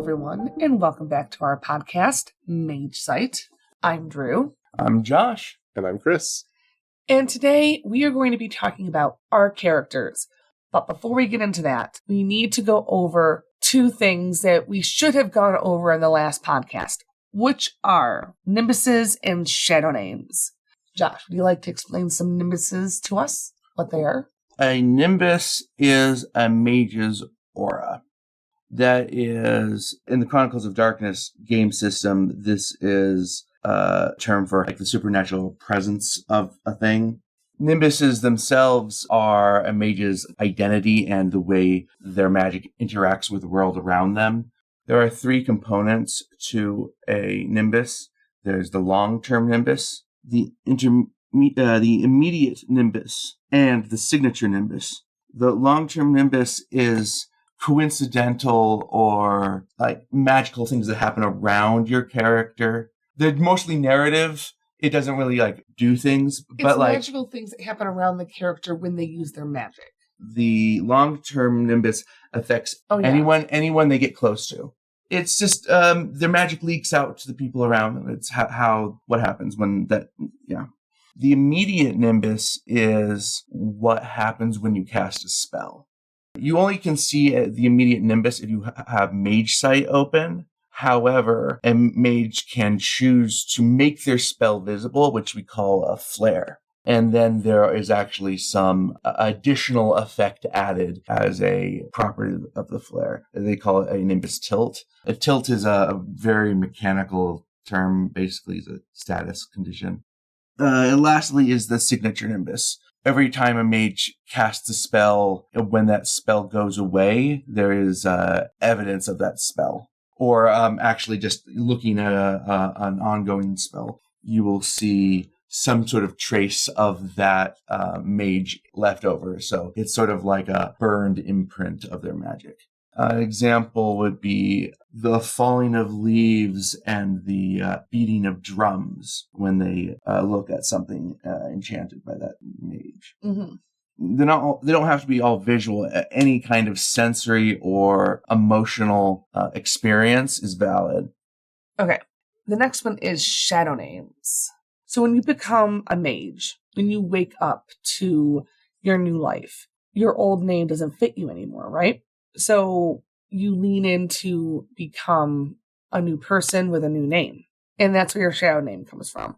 everyone, and welcome back to our podcast, Mage Site. I'm Drew. I'm Josh. And I'm Chris. And today we are going to be talking about our characters. But before we get into that, we need to go over two things that we should have gone over in the last podcast, which are nimbuses and shadow names. Josh, would you like to explain some nimbuses to us, what they are? A nimbus is a mage's aura. That is, in the Chronicles of Darkness game system, this is a term for like the supernatural presence of a thing. Nimbuses themselves are a mage's identity and the way their magic interacts with the world around them. There are three components to a nimbus. There's the long-term nimbus, the immediate nimbus, and the signature nimbus. The long-term nimbus is coincidental or like magical things that happen around your character. They're mostly narrative. It doesn't really like do things, but it's like magical things that happen around the character when they use their magic. The long-term nimbus affects anyone they get close to. It's just their magic leaks out to the people around them. It's what happens when that. Yeah. The immediate nimbus is what happens when you cast a spell. You only can see the immediate nimbus if you have Mage Sight open. However, a mage can choose to make their spell visible, which we call a flare. And then there is actually some additional effect added as a property of the flare. They call it a nimbus tilt. A tilt is a very mechanical term, basically is a status condition. And lastly is the signature nimbus. Every time a mage casts a spell, when that spell goes away, there is evidence of that spell. Or actually just looking at an ongoing spell, you will see some sort of trace of that mage left over. So it's sort of like a burned imprint of their magic. An example would be the falling of leaves and the beating of drums when they look at something enchanted by that mage. Mm-hmm. They don't have to be all visual. Any kind of sensory or emotional experience is valid. Okay. The next one is shadow names. So when you become a mage, when you wake up to your new life, your old name doesn't fit you anymore, right? So you lean in to become a new person with a new name. And that's where your shadow name comes from.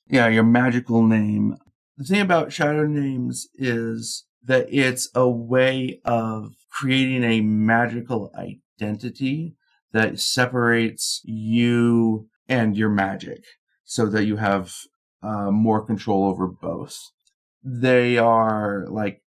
Yeah, your magical name. The thing about shadow names is that it's a way of creating a magical identity that separates you and your magic so that you have more control over both. They are like,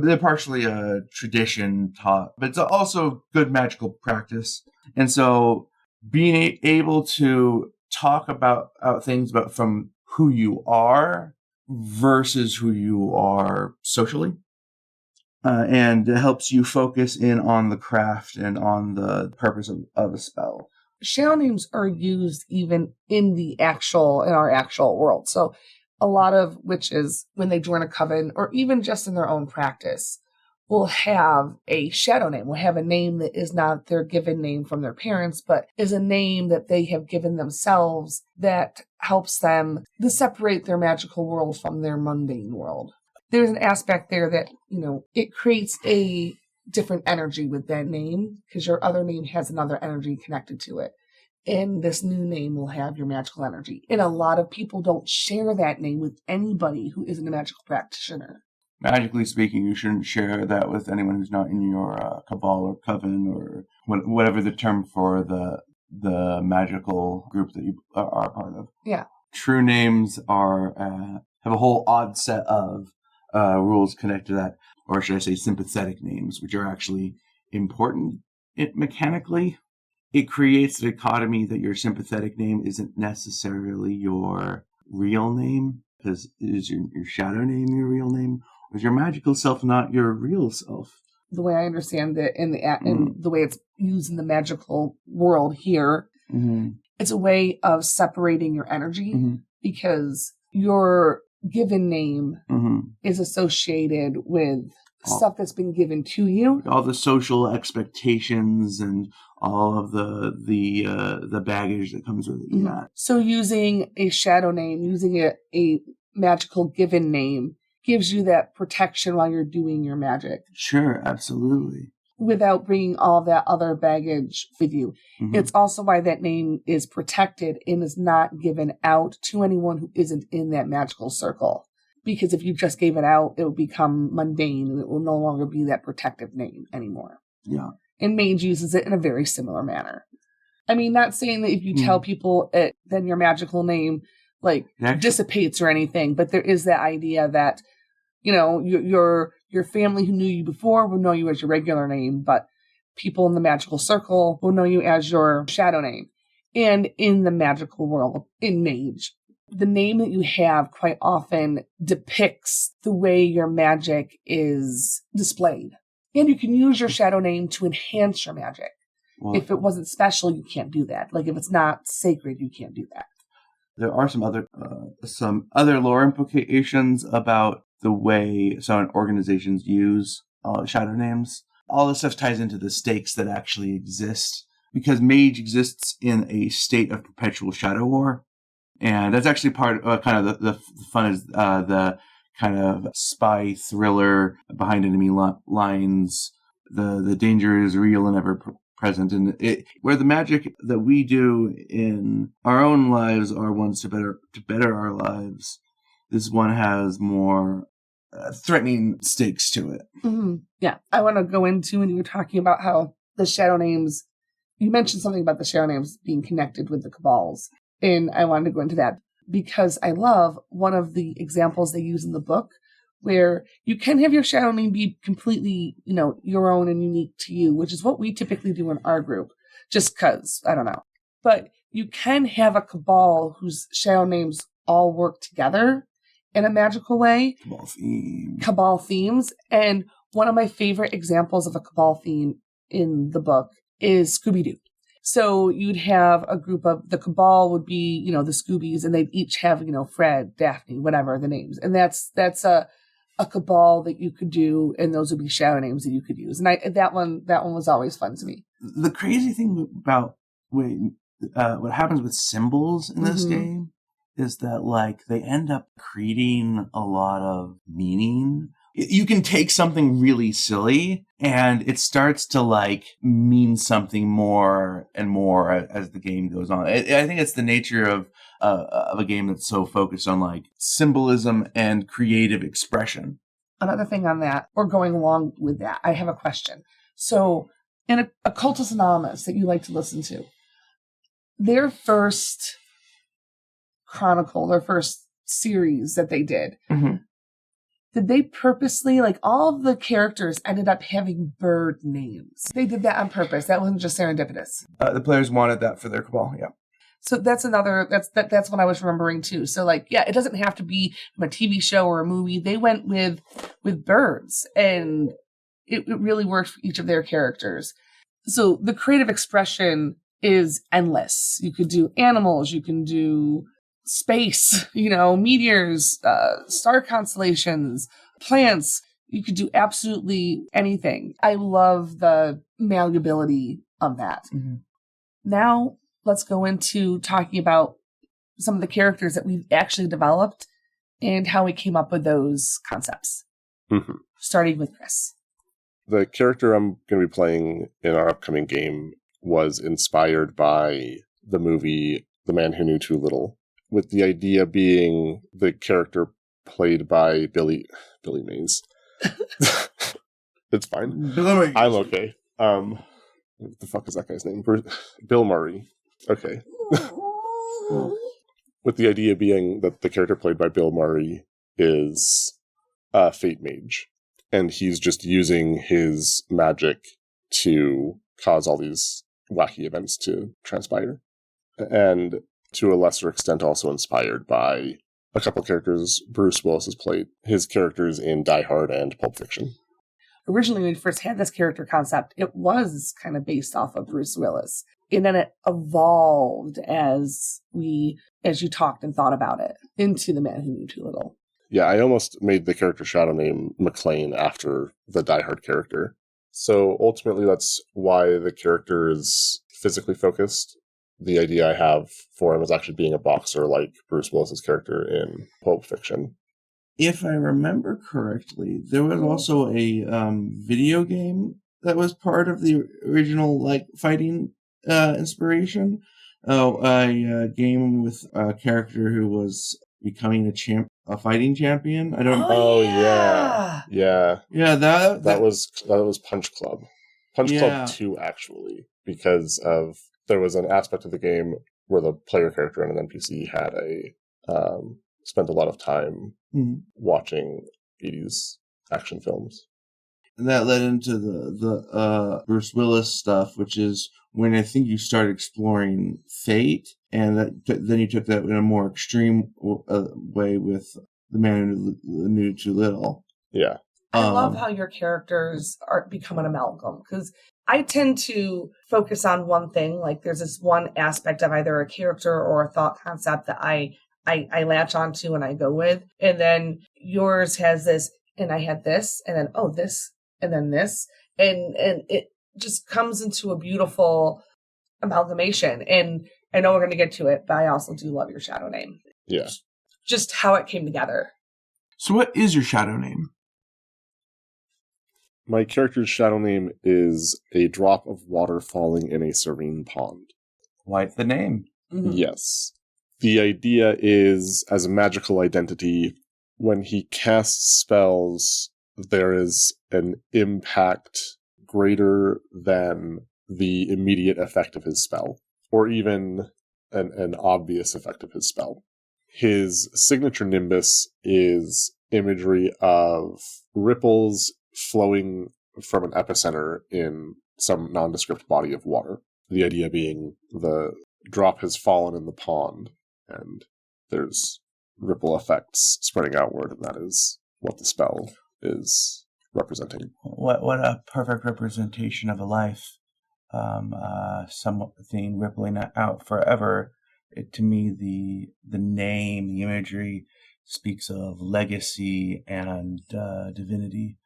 they're partially a tradition taught, but it's also good magical practice. And so being able to talk about things from who you are versus who you are socially. And it helps you focus in on the craft and on the purpose of a spell. Shadow names are used even in our actual world. So a lot of witches, when they join a coven, or even just in their own practice, will have a shadow name, will have a name that is not their given name from their parents, but is a name that they have given themselves that helps them to separate their magical world from their mundane world. There's an aspect there that, it creates a different energy with that name because your other name has another energy connected to it. And this new name will have your magical energy. And a lot of people don't share that name with anybody who isn't a magical practitioner. Magically speaking, you shouldn't share that with anyone who's not in your cabal or coven or whatever the term for the magical group that you are part of. Yeah. True names have a whole odd set of rules connected to that, or should I say sympathetic names, which are actually important mechanically. It creates a dichotomy that your sympathetic name isn't necessarily your real name, because is your shadow name your real name? Or is your magical self not your real self? The way I understand it in the way it's used in the magical world here, it's a way of separating your energy because your given name is associated with stuff that's been given to you. All the social expectations and all of the baggage that comes with it. Mm-hmm. Yeah. So using a shadow name, using a magical given name gives you that protection while you're doing your magic. Sure, absolutely. Without bringing all that other baggage with you. Mm-hmm. It's also why that name is protected and is not given out to anyone who isn't in that magical circle. Because if you just gave it out, it will become mundane and it will no longer be that protective name anymore. Yeah. And Mage uses it in a very similar manner. I mean, not saying that if you tell people it, then your magical name dissipates or anything, but there is that idea that, you know, your family who knew you before will know you as your regular name, but people in the magical circle will know you as your shadow name. And in the magical world, in Mage, the name that you have quite often depicts the way your magic is displayed. And you can use your shadow name to enhance your magic. Well, if it wasn't special, you can't do that. Like if it's not sacred, you can't do that. There are some other lore implications about the way some organizations use shadow names. All this stuff ties into the stakes that actually exist, because Mage exists in a state of perpetual shadow war. And that's actually part of kind of the fun is the kind of spy thriller behind enemy lines. The danger is real and ever present. And where the magic that we do in our own lives are ones to better our lives, this one has more threatening stakes to it. Mm-hmm. Yeah. I want to go into when you were talking about how the shadow names, you mentioned something about the shadow names being connected with the cabals. And I wanted to go into that because I love one of the examples they use in the book where you can have your shadow name be completely, you know, your own and unique to you, which is what we typically do in our group, just because, I don't know. But you can have a cabal whose shadow names all work together in a magical way. Cabal themes. And one of my favorite examples of a cabal theme in the book is Scooby-Doo. So you'd have a group of the cabal would be, you know, the Scoobies, and they'd each have, you know, Fred, Daphne, whatever the names. And that's a cabal that you could do, and those would be shadow names that you could use. And that one was always fun to me. The crazy thing about what happens with symbols in this game is that, like, they end up creating a lot of meaning. You can take something really silly and it starts to like mean something more and more as the game goes on. I think it's the nature of a game that's so focused on like symbolism and creative expression. Another thing on that, or going along with that, I have a question. So in Occultist Anonymous that you like to listen to, their first chronicle, their first series that they did, did they purposely, like all of the characters ended up having bird names? They did that on purpose. That wasn't just serendipitous. The players wanted that for their cabal, yeah. So that's what I was remembering too. So like, yeah, it doesn't have to be from a TV show or a movie. They went with birds, and it really worked for each of their characters. So the creative expression is endless. You could do animals, you can do space, you know, meteors, star constellations, plants. You could do absolutely anything. I love the malleability of that. Now let's go into talking about some of the characters that we've actually developed and how we came up with those concepts. Starting with Chris. The character I'm going to be playing in our upcoming game was inspired by the movie The Man Who Knew Too Little, with the idea being the character played by Billy Mays. It's fine. I'm okay. What the fuck is that guy's name? Bill Murray. Okay. With the idea being that the character played by Bill Murray is a Fate Mage, and he's just using his magic to cause all these wacky events to transpire. And to a lesser extent also inspired by a couple characters Bruce Willis has played, his characters in Die Hard and Pulp Fiction. Originally, when we first had this character concept, it was kind of based off of Bruce Willis. And then it evolved as you talked and thought about it into The Man Who Knew Too Little. Yeah, I almost made the character shadow name McClane after the Die Hard character. So ultimately, that's why the character is physically focused. The idea I have for him is actually being a boxer like Bruce Willis's character in Pulp Fiction. If I remember correctly, there was also a video game that was part of the original fighting inspiration. A game with a character who was becoming a fighting champion. I don't. Oh yeah. Yeah. That was Punch Club. Punch Club 2 actually, because there was an aspect of the game where the player character and an NPC had spent a lot of time watching 80s action films. And that led into the Bruce Willis stuff, which is when I think you started exploring fate, and then you took that in a more extreme way with The Man Who Knew Too Little. Yeah. I love how your characters become an amalgam, because I tend to focus on one thing. Like there's this one aspect of either a character or a thought concept that I latch onto and I go with. And then yours has this, and I had this, and then, this, and then this. And it just comes into a beautiful amalgamation. And I know we're going to get to it, but I also do love your shadow name. Yeah. Just how it came together. So what is your shadow name? My character's shadow name is a drop of water falling in a serene pond. Quite the name. Mm-hmm. Yes. The idea is, as a magical identity, when he casts spells, there is an impact greater than the immediate effect of his spell, or even an obvious effect of his spell. His signature nimbus is imagery of ripples flowing from an epicenter in some nondescript body of water. The idea being the drop has fallen in the pond, and there's ripple effects spreading outward, and that is what the spell is representing. What a perfect representation of a life. Something rippling out forever. To me, the name, the imagery speaks of legacy and divinity.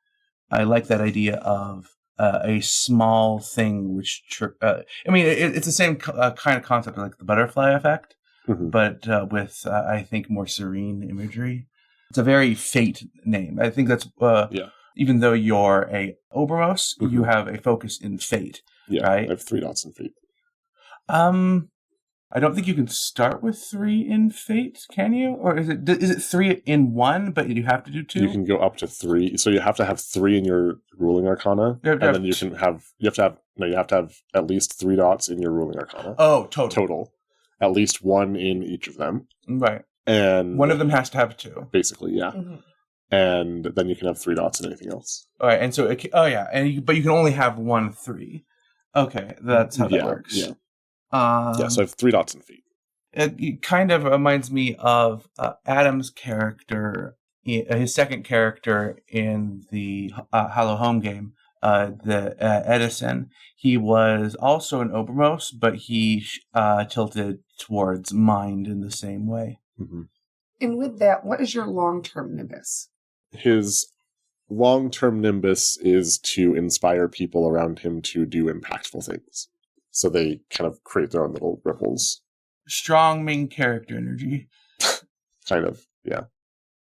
I like that idea of a small thing, which it's the same kind of concept like the butterfly effect, but with I think more serene imagery. It's a very fate name. I think that's even though you're a Obermos, you have a focus in fate. Yeah, right? I have 3 dots in fate. I don't think you can start with 3 in fate, can you? Or is it 3 in 1, but you have to do 2? You can go up to 3. So you have to have 3 in your ruling arcana, and then you have to have at least 3 dots in your ruling arcana. Oh, total. At least 1 in each of them. Right. And one of them has to have 2. Basically, yeah. Mm-hmm. And then you can have 3 dots in anything else. All right, and so but you can only have 1 3. Okay, that's how that works. Yeah. So I have 3 dots in fate. It kind of reminds me of Adam's character, his second character in the Hollow Home game, the Edison. He was also an Obermos, but he tilted towards mind in the same way. Mm-hmm. And with that, what is your long-term nimbus? His long-term nimbus is to inspire people around him to do impactful things. So they kind of create their own little ripples. Strong main character energy. Kind of, yeah.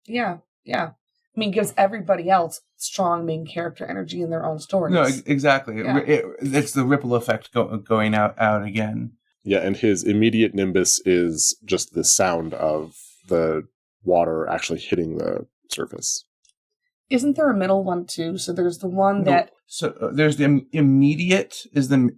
Yeah. I mean, gives everybody else strong main character energy in their own stories. No, exactly. Yeah. It's the ripple effect going out again. Yeah, and his immediate nimbus is just the sound of the water actually hitting the surface. Isn't there a middle one too? So there's the one that. So there's the immediate is the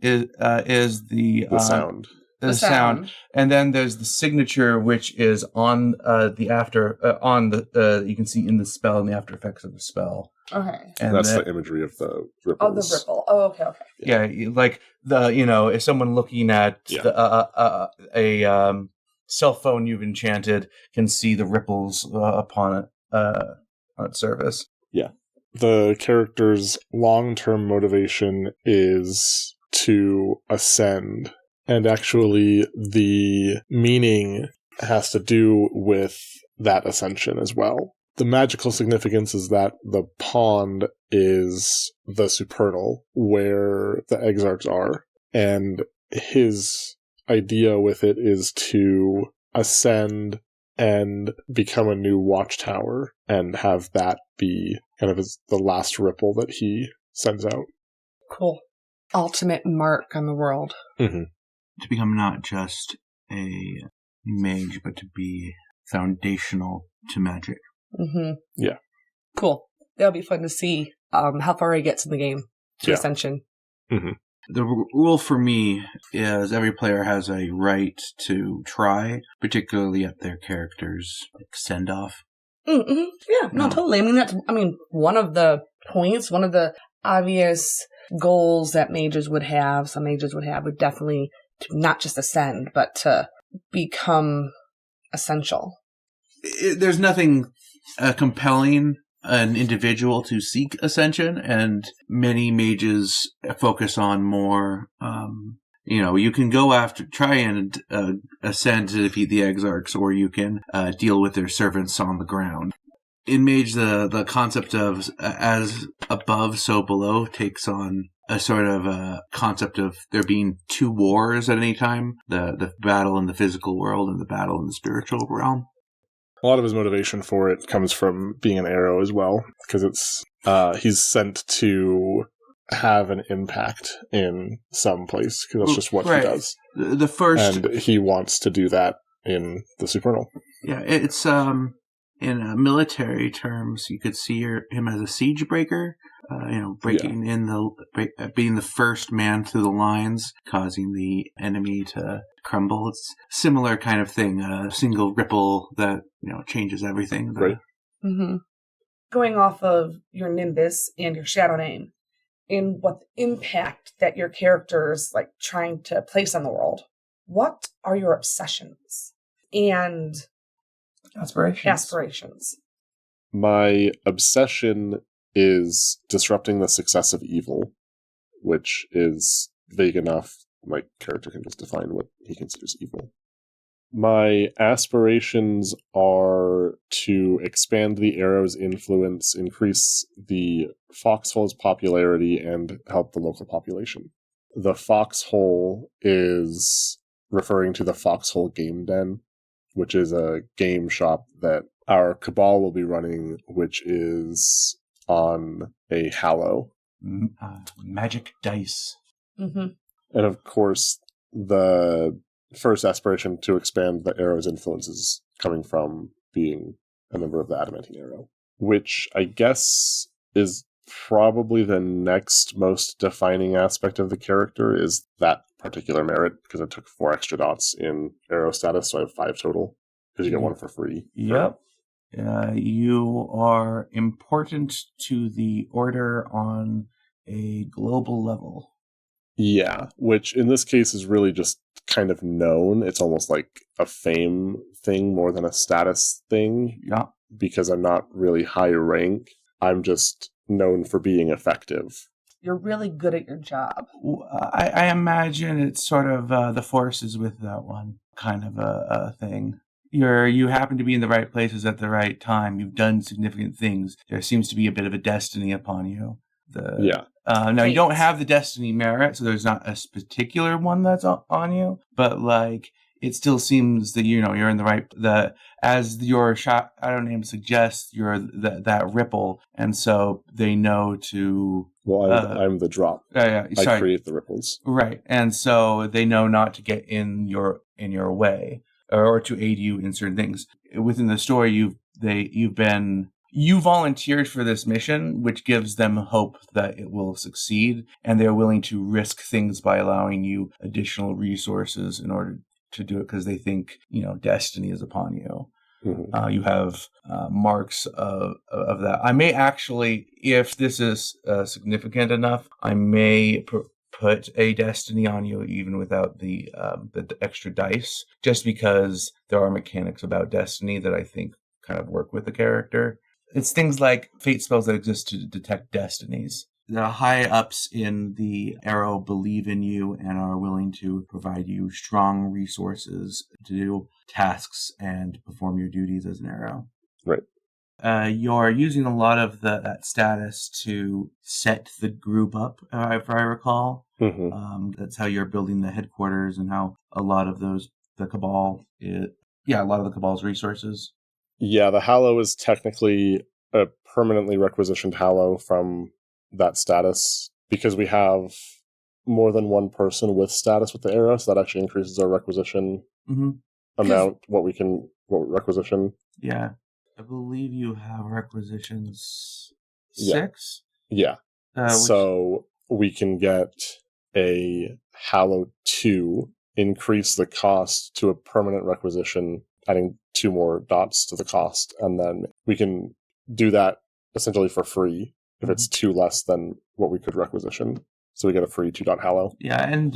sound. The sound, and then there's the signature, which is on the after on the you can see in the spell and the after effects of the spell. Okay, and that's the imagery of the ripples. Oh, the ripple. Oh, okay. Yeah, like if someone looking at a cell phone you've enchanted can see the ripples upon its surface. Yeah. The character's long-term motivation is to ascend, and actually the meaning has to do with that ascension as well. The magical significance is that the pond is the supernal where the exarchs are, and his idea with it is to ascend and become a new watchtower and have that be kind of the last ripple that he sends out. Cool. Ultimate mark on the world. Mm-hmm. To become not just a mage, but to be foundational to magic. Mm-hmm. Yeah. Cool. That'll be fun to see how far he gets in the game to Ascension. Mm-hmm. The rule for me is every player has a right to try, particularly at their character's send-off. Mm-hmm. Yeah, no, totally. I mean, one of the points, one of the obvious goals that mages would have, some mages would have, would definitely to not just ascend, but to become essential. There's nothing compelling an individual to seek ascension, and many mages focus on more, you can go after, try and ascend to defeat the exarchs, or you can deal with their servants on the ground. In Mage, the concept of as above, so below takes on a sort of a concept of there being two wars at any time, the battle in the physical world and the battle in the spiritual realm. A lot of his motivation for it comes from being an arrow as well, because it's he's sent to have an impact in some place, because that's just what he does. The first, and he wants to do that in the supernal. Yeah, it's in military terms, you could see him as a siege breaker. Breaking in being the first man through the lines, causing the enemy to crumble. It's similar kind of thing, a single ripple that, changes everything. Right. Mm-hmm. Going off of your Nimbus and your Shadow name, and what the impact that your character's like trying to place on the world, what are your obsessions and aspirations? My obsession is disrupting the success of evil, which is vague enough. My character can just define what he considers evil. My aspirations are to expand the arrow's influence, increase the foxhole's popularity, and help the local population. The foxhole is referring to the Foxhole Game Den, which is a game shop that our Cabal will be running, which is on a Hallow. Magic dice. Mm-hmm. And of course, the first aspiration to expand the arrow's influence is coming from being a member of the Adamantine Arrow, which I guess is probably the next most defining aspect of the character, is that particular merit, because I took 4 extra dots in arrow status, so I have 5 total, because you get 1 for free. Yep. You are important to the order on a global level. Yeah, which in this case is really just kind of known. It's almost like a fame thing more than a status thing. Yeah. Because I'm not really high rank. I'm just known for being effective. You're really good at your job. I imagine it's sort of the forces with that one kind of a thing. You happen to be in the right places at the right time. You've done significant things. There seems to be a bit of a destiny upon you. Now, you don't have the destiny merit, so there's not a particular one that's on you, but it still seems that you're in the right. As your shadow name suggests, you're that ripple, and so they know to. Well, I'm the drop. I create the ripples, right, and so they know not to get in your way or to aid you in certain things within the story. You volunteered for this mission, which gives them hope that it will succeed, and they're willing to risk things by allowing you additional resources in order to do it, because they think, destiny is upon you. Mm-hmm. You have marks of that. I may actually, if this is significant enough, I may put a destiny on you even without the extra dice, just because there are mechanics about destiny that I think kind of work with the character. It's things like fate spells that exist to detect destinies. The high-ups in the Arrow believe in you and are willing to provide you strong resources to do tasks and perform your duties as an Arrow. Right. You're using a lot of that status to set the group up, if I recall. Mm-hmm. That's how you're building the headquarters and how a lot of the Cabal, a lot of the Cabal's resources. Yeah, the Hallow is technically a permanently requisitioned Hallow from that status because we have more than one person with status with the era, so that actually increases our requisition amount, what requisition. Yeah. I believe you have requisitions 6? Yeah. So we can get a Hallow 2, increase the cost to a permanent requisition, adding 2 more dots to the cost, and then we can do that essentially for free if it's 2 less than what we could requisition. So we get a free 2-dot Hallow. Yeah, and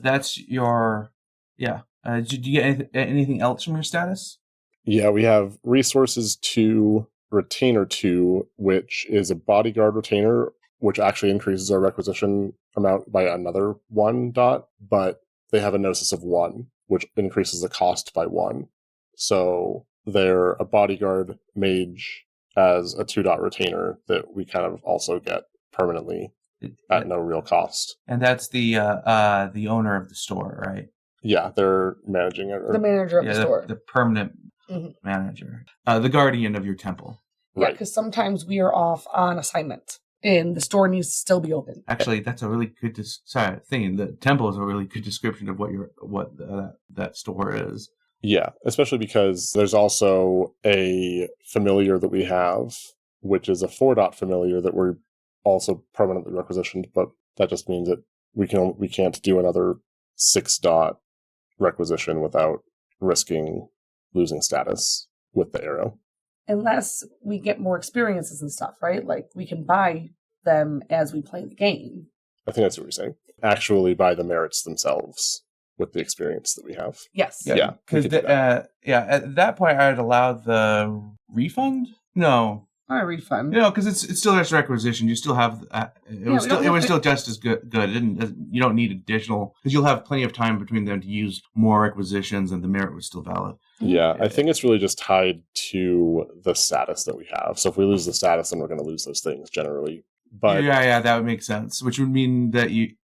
that's your... Yeah. Did you get anything else from your status? Yeah, we have Resources 2, Retainer 2, which is a bodyguard retainer, which actually increases our requisition amount by another 1 dot, but they have a Gnosis of 1, which increases the cost by 1. So they're a bodyguard mage as a 2-dot retainer that we kind of also get permanently at no real cost. And that's the owner of the store, right? Yeah, they're managing it. The manager of the store. The permanent manager. The guardian of your temple. Yeah, because sometimes we are off on assignment and the store needs to still be open. Actually, that's a really good thing. The temple is a really good description of what that store is. Yeah, especially because there's also a familiar that we have, which is a 4-dot familiar that we're also permanently requisitioned, but that just means that we can't do another 6-dot requisition without risking losing status with the arrow. Unless we get more experiences and stuff, right? Like, we can buy them as we play the game. I think that's what you're saying. Actually buy the merits themselves with the experience that we have. Yes. Yeah. Because at that point, I'd allow the refund? No. Not a refund. Because it's still just requisition. You still have it was still just as good. You don't need additional, because you'll have plenty of time between them to use more requisitions, and the merit was still valid. Yeah, I think it's really just tied to the status that we have. So if we lose the status, then we're going to lose those things generally. But that would make sense. Which would mean that you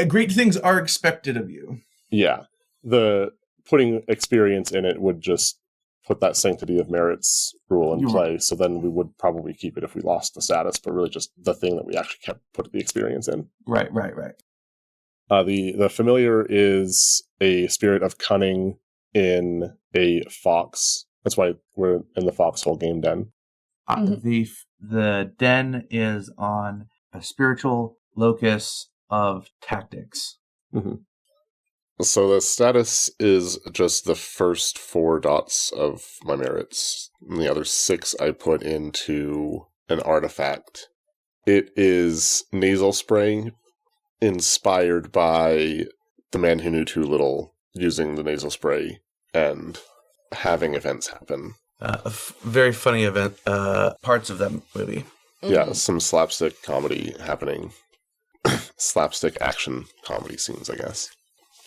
great things are expected of you. Yeah, the putting experience in it would just put that sanctity of merits rule in play. So then we would probably keep it if we lost the status, but really just the thing that we actually put the experience in. Right. The familiar is a spirit of cunning in a fox. That's why we're in the foxhole game den. The den is on a spiritual locus of tactics. Mm-hmm. So the status is just the first 4 dots of my merits. And the other 6 I put into an artifact. It is nasal spray inspired by the man who knew too little using the nasal spray and having events happen. Very funny event parts of that movie. Yeah, some slapstick comedy happening. Slapstick action comedy scenes, I guess.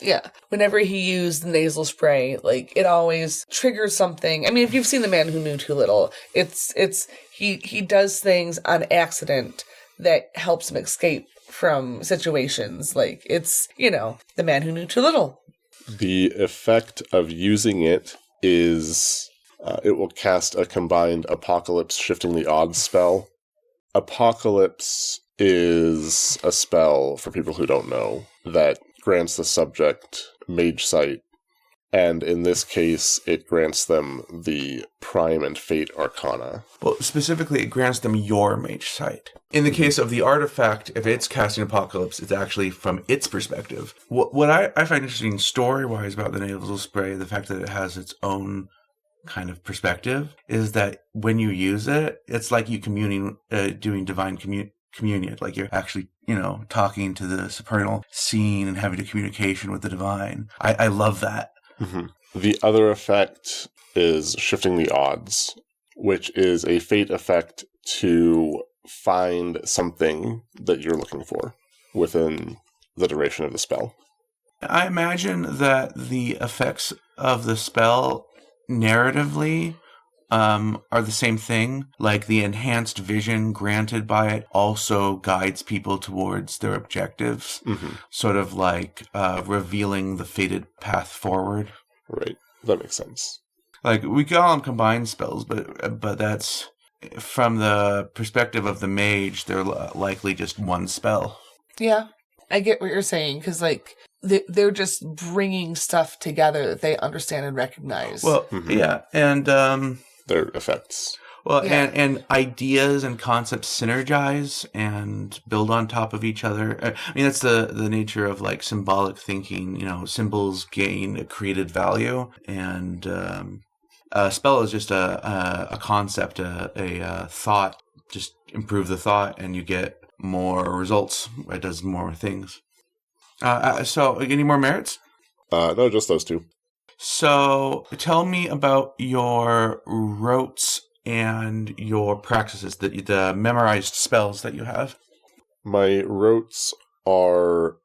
Yeah. Whenever he used the nasal spray, like, it always triggers something. I mean, if you've seen The Man Who Knew Too Little, he does things on accident that helps him escape from situations. Like, it's, The Man Who Knew Too Little. The effect of using it is it will cast a combined Apocalypse Shifting the Odds spell. Apocalypse is a spell, for people who don't know, that grants the subject Mage sight, and in this case, it grants them the Prime and Fate Arcana. Well, specifically, it grants them your Mage sight. In the case of the artifact, if it's casting Apocalypse, it's actually from its perspective. What I find interesting story-wise about the nasal spray, the fact that it has its own kind of perspective, is that when you use it, it's like you doing divine communion, like you're actually, talking to the supernal scene and having a communication with the divine. I love that. Mm-hmm. The other effect is Shifting the Odds, which is a fate effect to find something that you're looking for within the duration of the spell. I imagine that the effects of the spell narratively are the same thing. Like the enhanced vision granted by it also guides people towards their objectives, sort of like revealing the fated path forward. Right. That makes sense. Like we call them combined spells, but that's from the perspective of the mage. They're likely just one spell. Yeah, I get what you're saying, because like they're just bringing stuff together that they understand and recognize. Well, yeah, and their effects. Well, yeah. and ideas and concepts synergize and build on top of each other. I mean, that's the nature of like symbolic thinking. You know, symbols gain a created value, and a spell is just a concept, a thought. Just improve the thought, and you get more results. It does more things. So, any more merits? No, just those two. So, tell me about your rotes and your practices, the memorized spells that you have. My rotes are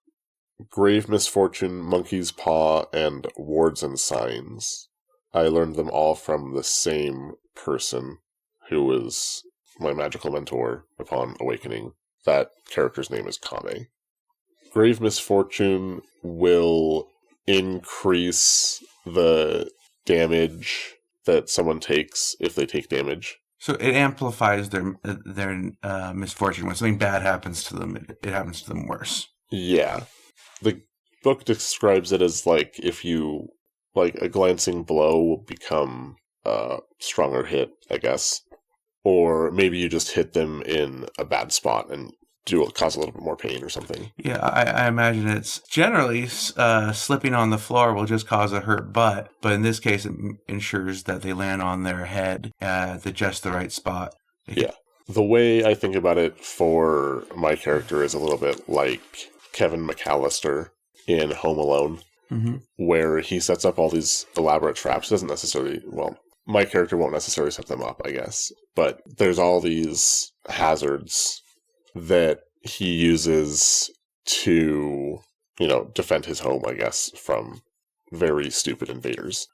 Grave Misfortune, Monkey's Paw, and Wards and Signs. I learned them all from the same person who was my magical mentor upon awakening. That character's name is Kame. Grave Misfortune will increase the damage that someone takes if they take damage. So it amplifies their misfortune. When something bad happens to them, it happens to them worse. Yeah. The book describes it as like if you, like a glancing blow will become a stronger hit, I guess. Or maybe you just hit them in a bad spot and cause a little bit more pain or something. Yeah, I imagine it's generally slipping on the floor will just cause a hurt butt, but in this case it ensures that they land on their head at just the right spot. Yeah. The way I think about it for my character is a little bit like Kevin McAllister in Home Alone, where he sets up all these elaborate traps. Doesn't necessarily, well, my character won't necessarily set them up, I guess, but there's all these hazards that he uses to, defend his home, I guess, from very stupid invaders.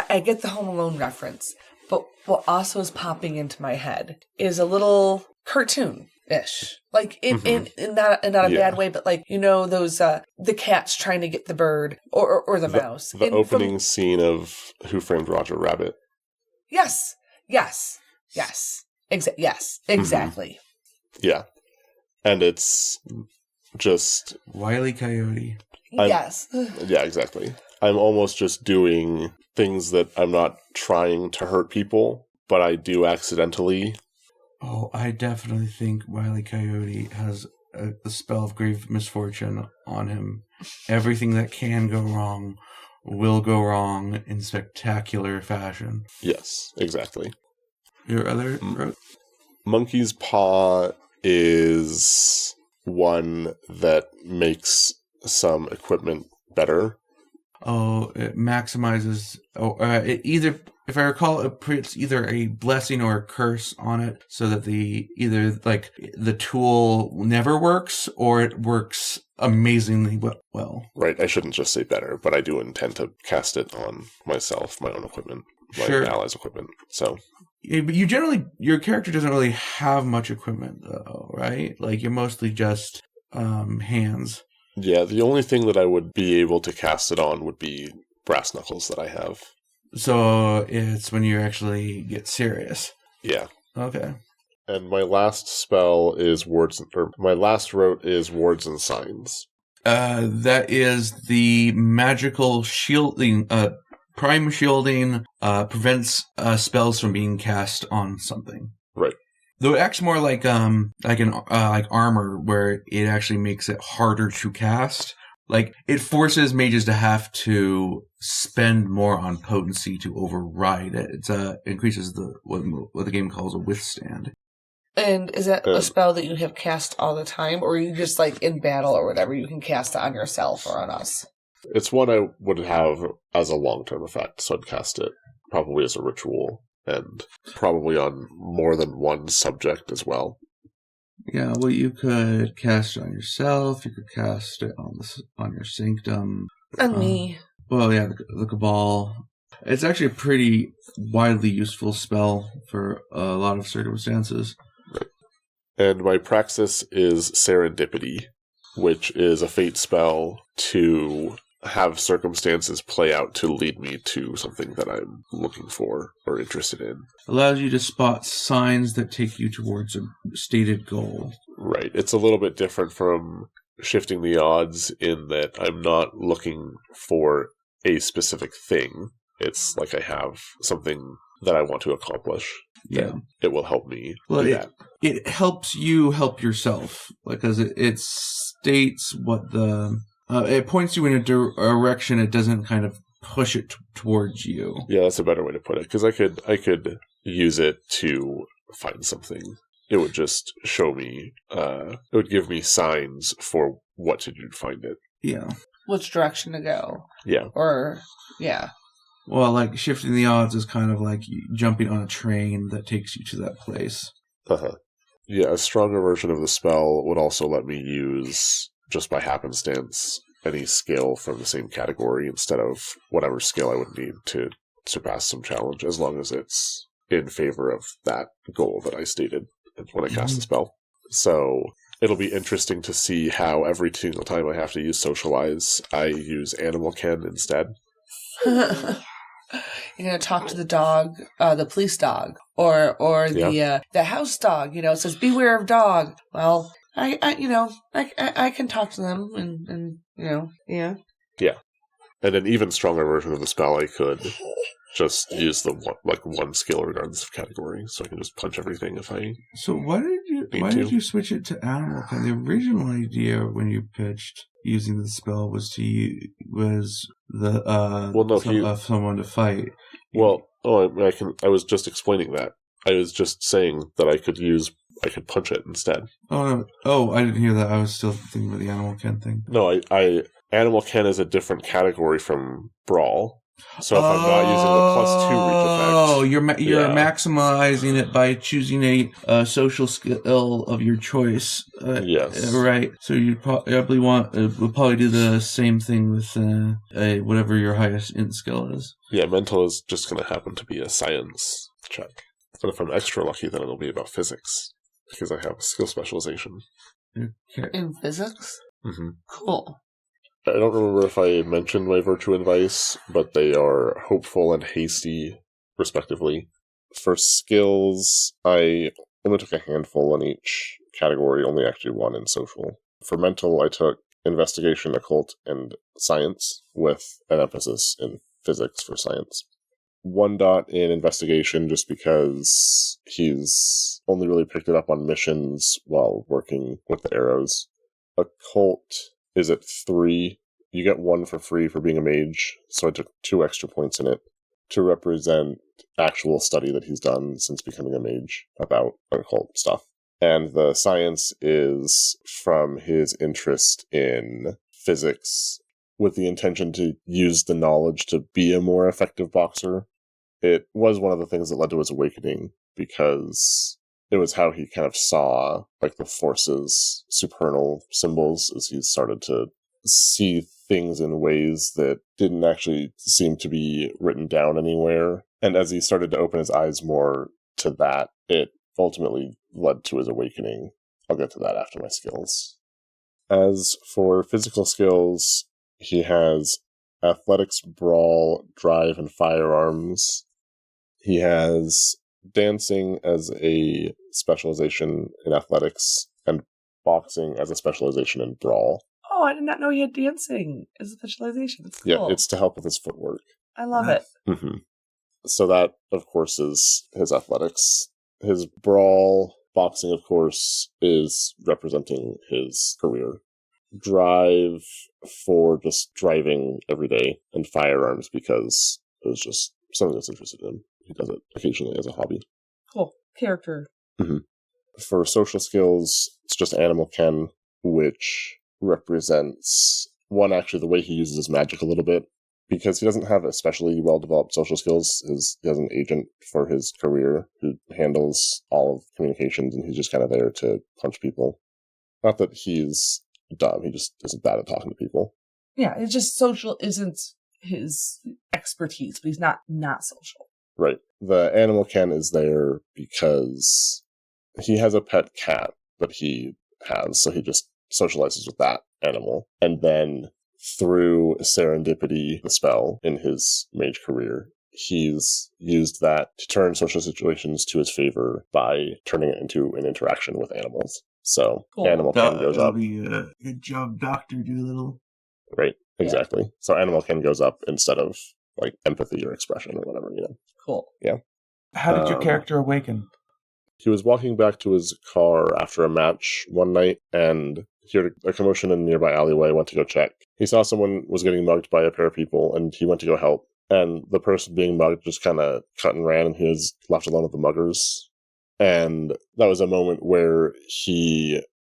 I get the Home Alone reference, but what also is popping into my head is a little cartoon-ish. Like, in not a bad way, but like, those, the cat's trying to get the bird, or the mouse. The opening scene of Who Framed Roger Rabbit. Yes. Exactly. Yeah. And it's just... Wile E. Coyote. Yes. Yeah, exactly. I'm almost just doing things that I'm not trying to hurt people, but I do accidentally. Oh, I definitely think Wile E. Coyote has a spell of grave misfortune on him. Everything that can go wrong will go wrong in spectacular fashion. Yes, exactly. Your other rote? Monkey's Paw is one that makes some equipment better. Oh, it maximizes. It either, if I recall, it puts either a blessing or a curse on it, so that the tool never works or it works amazingly well. Right. I shouldn't just say better, but I do intend to cast it on myself, my own equipment, my allies' equipment. So. Yeah, but your character doesn't really have much equipment, though, right? Like, you're mostly just hands. Yeah, the only thing that I would be able to cast it on would be brass knuckles that I have. So it's when you actually get serious. Yeah. Okay. And my last spell is my last rote is Wards and Signs. That is the magical shielding, prime shielding, prevents spells from being cast on something. Right. Though it acts more like armor, where it actually makes it harder to cast. Like, it forces mages to have to spend more on potency to override it. It increases what the game calls a withstand. And is that a spell that you have cast all the time, or are you just like in battle or whatever, you can cast it on yourself or on us? It's one I would have as a long-term effect, so I'd cast it probably as a ritual, and probably on more than one subject as well. Yeah, well, you could cast it on yourself, you could cast it on your sanctum. On me. Well, yeah, the Cabal. It's actually a pretty widely useful spell for a lot of circumstances. Right. And my praxis is Serendipity, which is a fate spell to have circumstances play out to lead me to something that I'm looking for or interested in. Allows you to spot signs that take you towards a stated goal. Right. It's a little bit different from shifting the odds in that I'm not looking for a specific thing. It's like I have something that I want to accomplish. Yeah. It will help me do that. It helps you help yourself, because it states what the... it points you in a direction. It doesn't kind of push it towards you. Yeah, that's a better way to put it, because I could use it to find something. It would just show me, it would give me signs for what to do to find it. Yeah. Which direction to go. Yeah. Or, yeah. Well, like, shifting the odds is kind of like jumping on a train that takes you to that place. Uh-huh. Yeah, a stronger version of the spell would also let me use, just by happenstance, any skill from the same category instead of whatever skill I would need to surpass some challenge, as long as it's in favor of that goal that I stated when I cast the spell. So it'll be interesting to see how every single time I have to use Socialize, I use Animal Ken instead. You're going to talk to the dog, the police dog, or the house dog. You know, it says beware of dog. Well, I can talk to them, and yeah. Yeah, and an even stronger version of the spell, I could just use the one skill regardless of category, so I can just punch everything if I. So why did you switch it to Animal Ken? The original idea when you pitched using the spell was someone to fight. Well, I was just explaining that. I was just saying that I could punch it instead. Oh, I didn't hear that. I was still thinking about the Animal Ken thing. No, Animal Ken is a different category from Brawl. So if I'm not using the +2 reach effect... you're maximizing it by choosing a social skill of your choice. Yes. Right. So you probably we'll probably do the same thing with whatever your highest int skill is. Yeah, mental is just going to happen to be a science check. But if I'm extra lucky, then it'll be about physics, because I have a skill specialization. Okay. In physics? Mm-hmm. Cool. I don't remember if I mentioned my virtue and vice, but they are hopeful and hasty, respectively. For skills, I only took a handful in each category, only actually one in social. For mental, I took investigation, occult, and science, with an emphasis in physics for science. 1 dot in investigation, just because he's only really picked it up on missions while working with the arrows. Occult is at 3. You get 1 for free for being a mage, so I took 2 extra points in it to represent actual study that he's done since becoming a mage about occult stuff. And the science is from his interest in physics with the intention to use the knowledge to be a more effective boxer. It was one of the things that led to his awakening, because it was how he kind of saw like the forces, supernal symbols, as he started to see things in ways that didn't actually seem to be written down anywhere. And as he started to open his eyes more to that, it ultimately led to his awakening. I'll get to that after my skills. As for physical skills, he has athletics, brawl, drive, and firearms. He has dancing as a specialization in athletics, and boxing as a specialization in brawl. Oh, I did not know he had dancing as a specialization. It's cool. Yeah, it's to help with his footwork. I love it. Mm-hmm. So that, of course, is his athletics. His brawl, boxing, of course, is representing his career. Drive for just driving every day, and firearms because it was just something that's interested in him. He does it occasionally as a hobby. Cool. Character. Mm-hmm. For social skills, it's just Animal Ken, which represents, one, actually the way he uses his magic a little bit, because he doesn't have especially well-developed social skills. He has an agent for his career who handles all of communications, and he's just kind of there to punch people. Not that he's dumb, he just isn't bad at talking to people. Yeah, it's just social isn't his expertise, but he's not social. Right. The animal Ken is there because he has a pet cat that he has, so he just socializes with that animal. And then through serendipity, the spell in his mage career, he's used that to turn social situations to his favor by turning it into an interaction with animals. So Animal Ken goes up. Good job, Dr. Doolittle. Right, exactly. Yeah. So Animal Ken goes up instead of like empathy or expression or whatever, Cool. Yeah. How did your character awaken? He was walking back to his car after a match one night and he heard a commotion in a nearby alleyway, went to go check. He saw someone was getting mugged by a pair of people and he went to go help. And the person being mugged just kind of cut and ran and he was left alone with the muggers. And that was a moment where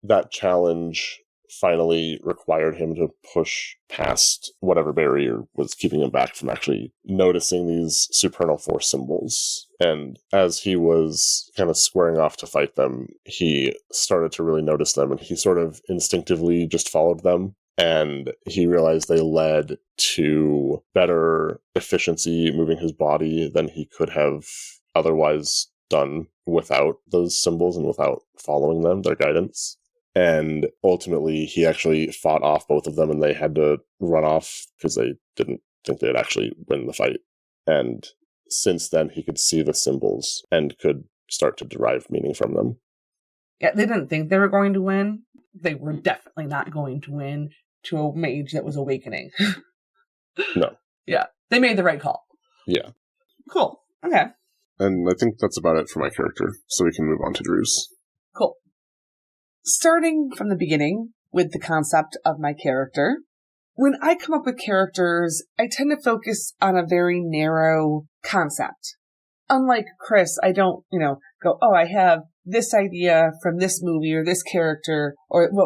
that challenge finally required him to push past whatever barrier was keeping him back from actually noticing these supernal force symbols. And as he was kind of squaring off to fight them, he started to really notice them, and he sort of instinctively just followed them. And he realized they led to better efficiency moving his body than he could have otherwise done without those symbols and without following them, their guidance. And ultimately, he actually fought off both of them, and they had to run off because they didn't think they'd actually win the fight. And since then, he could see the symbols and could start to derive meaning from them. Yeah, they didn't think they were going to win. They were definitely not going to win to a mage that was awakening. No. Yeah, they made the right call. Yeah. Cool. Okay. And I think that's about it for my character, so we can move on to Drew's. Cool. Starting from the beginning with the concept of my character, when I come up with characters, I tend to focus on a very narrow concept. Unlike Chris, I don't, go, I have this idea from this movie or this character,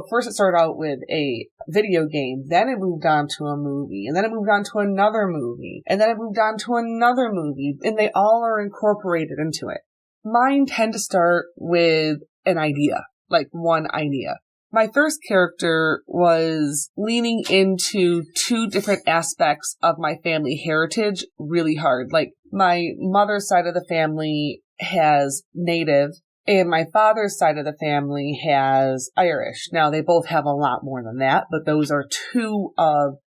first it started out with a video game, then it moved on to a movie, and then it moved on to another movie, and then it moved on to another movie, and they all are incorporated into it. Mine tend to start with an idea. Like one idea. My first character was leaning into two different aspects of my family heritage really hard. Like my mother's side of the family has Native and my father's side of the family has Irish. Now they both have a lot more than that, but those are two of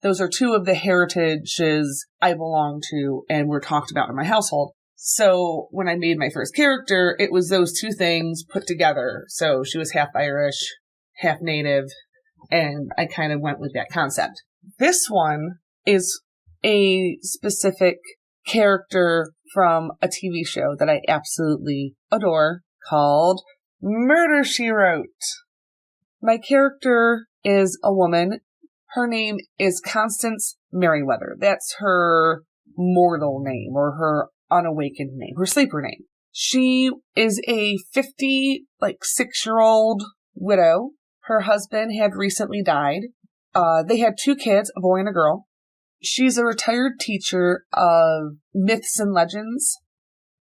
the heritages I belong to and were talked about in my household. So when I made my first character, it was those two things put together. So she was half Irish, half Native, and I kind of went with that concept. This one is a specific character from a TV show that I absolutely adore called Murder, She Wrote. My character is a woman. Her name is Constance Merriweather. That's her mortal name or her unawakened name, her sleeper name. She is a 56-year-old widow. Her husband had recently died. They had two kids, a boy and a girl. She's a retired teacher of myths and legends.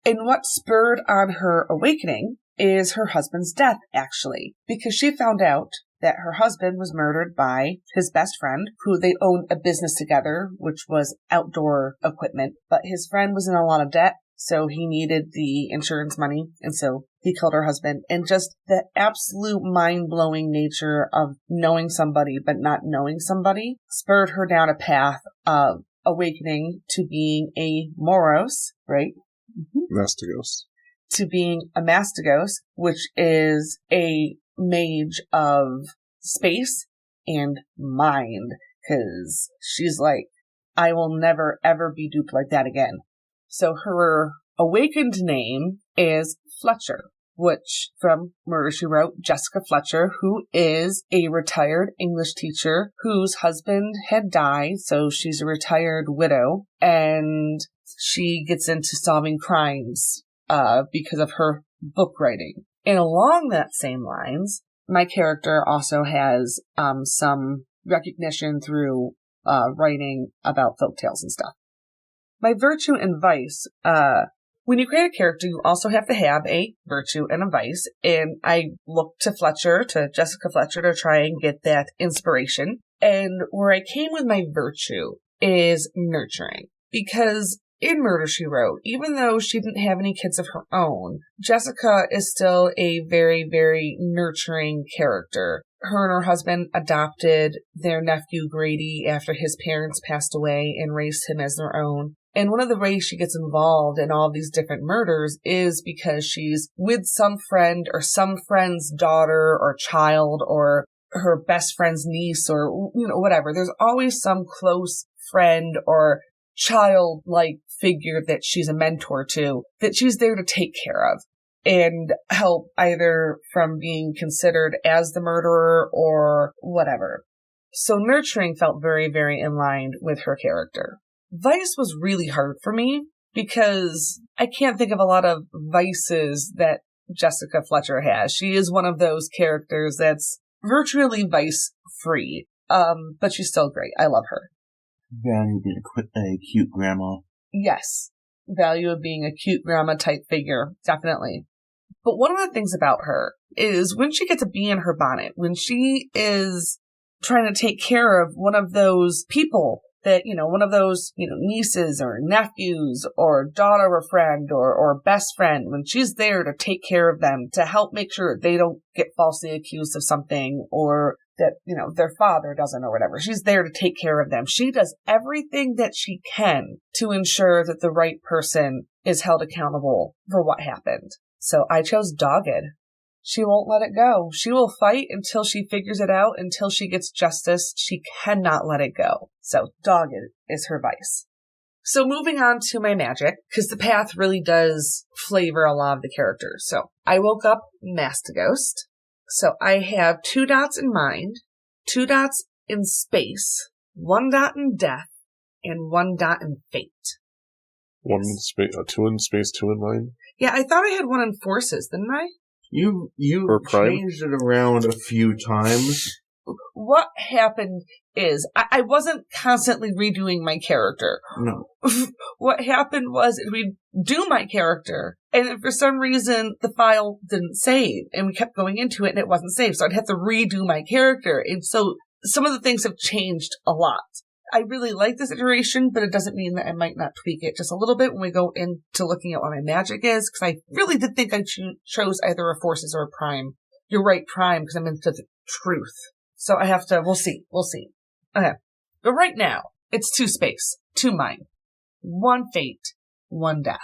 And what spurred on her awakening is her husband's death, actually, because she found out that her husband was murdered by his best friend, who they owned a business together, which was outdoor equipment. But his friend was in a lot of debt, so he needed the insurance money, and so he killed her husband. And just the absolute mind-blowing nature of knowing somebody but not knowing somebody spurred her down a path of awakening to being a Moros, right? Mastigos. To being a Mastigos, which is a mage of space and mind, because she's like, I will never ever be duped like that again. So her awakened name is Fletcher, which from Murder, She Wrote, Jessica Fletcher, who is a retired English teacher whose husband had died, so she's a retired widow, and she gets into solving crimes because of her book writing. And along that same lines, my character also has some recognition through writing about folktales and stuff. My virtue and vice, when you create a character, you also have to have a virtue and a vice. And I looked to Jessica Fletcher, to try and get that inspiration. And where I came with my virtue is nurturing. Because in Murder, She Wrote, even though she didn't have any kids of her own, Jessica is still a very, very nurturing character. Her and her husband adopted their nephew Grady after his parents passed away and raised him as their own. And one of the ways she gets involved in all these different murders is because she's with some friend or some friend's daughter or child or her best friend's niece or, whatever. There's always some close friend or child-like figure that she's a mentor to, that she's there to take care of and help either from being considered as the murderer or whatever. So nurturing felt very, very in line with her character. Vice was really hard for me because I can't think of a lot of vices that Jessica Fletcher has. She is one of those characters that's virtually vice-free, but she's still great. I love her. Value being a cute grandma. Yes. Value of being a cute grandma type figure. Definitely. But one of the things about her is when she gets a bee in her bonnet, when she is trying to take care of one of those people that, one of those, nieces or nephews or daughter or friend or best friend, when she's there to take care of them, to help make sure they don't get falsely accused of something or that, their father doesn't or whatever. She's there to take care of them. She does everything that she can to ensure that the right person is held accountable for what happened. So I chose Dogged. She won't let it go. She will fight until she figures it out, until she gets justice. She cannot let it go. So Dogged is her vice. So moving on to my magic, because the path really does flavor a lot of the characters. So I woke up Mastighost. So I have 2 dots in mind, 2 dots in space, 1 dot in death, and 1 dot in fate. 1 in space, 2 in space, 2 in mind? Yeah, I thought I had 1 in forces, didn't I? You changed it around a few times. What happened is I wasn't constantly redoing my character. No. What happened was we'd do my character, and for some reason the file didn't save, and we kept going into it and it wasn't saved, so I'd have to redo my character. And so some of the things have changed a lot. I really like this iteration, but it doesn't mean that I might not tweak it just a little bit when we go into looking at what my magic is, because I really did think I chose either a forces or a prime. You're right, prime, because I'm into the truth. So I have to, we'll see. Okay. But right now, it's 2 space, 2 mind, 1 fate, 1 death.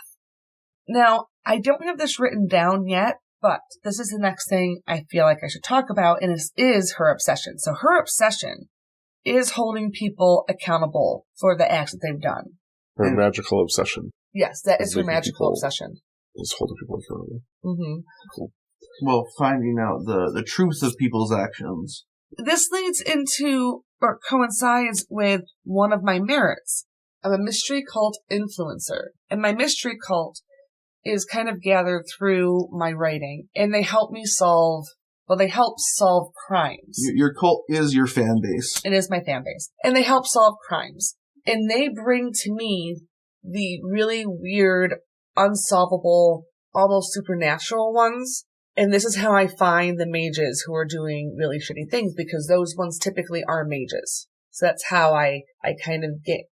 Now, I don't have this written down yet, but this is the next thing I feel like I should talk about, and this is her obsession. So her obsession is holding people accountable for the acts that they've done. Her magical obsession. Yes, that is her magical obsession. Is holding people accountable. Mm-hmm. Cool. Well, finding out the truth of people's actions. This leads into, or coincides with, one of my merits. I'm a mystery cult influencer, and my mystery cult is kind of gathered through my writing, and they help solve crimes. Your cult is your fan base. It is my fan base. And they help solve crimes. And they bring to me the really weird, unsolvable, almost supernatural ones. And this is how I find the mages who are doing really shitty things, because those ones typically are mages. So that's how I kind of get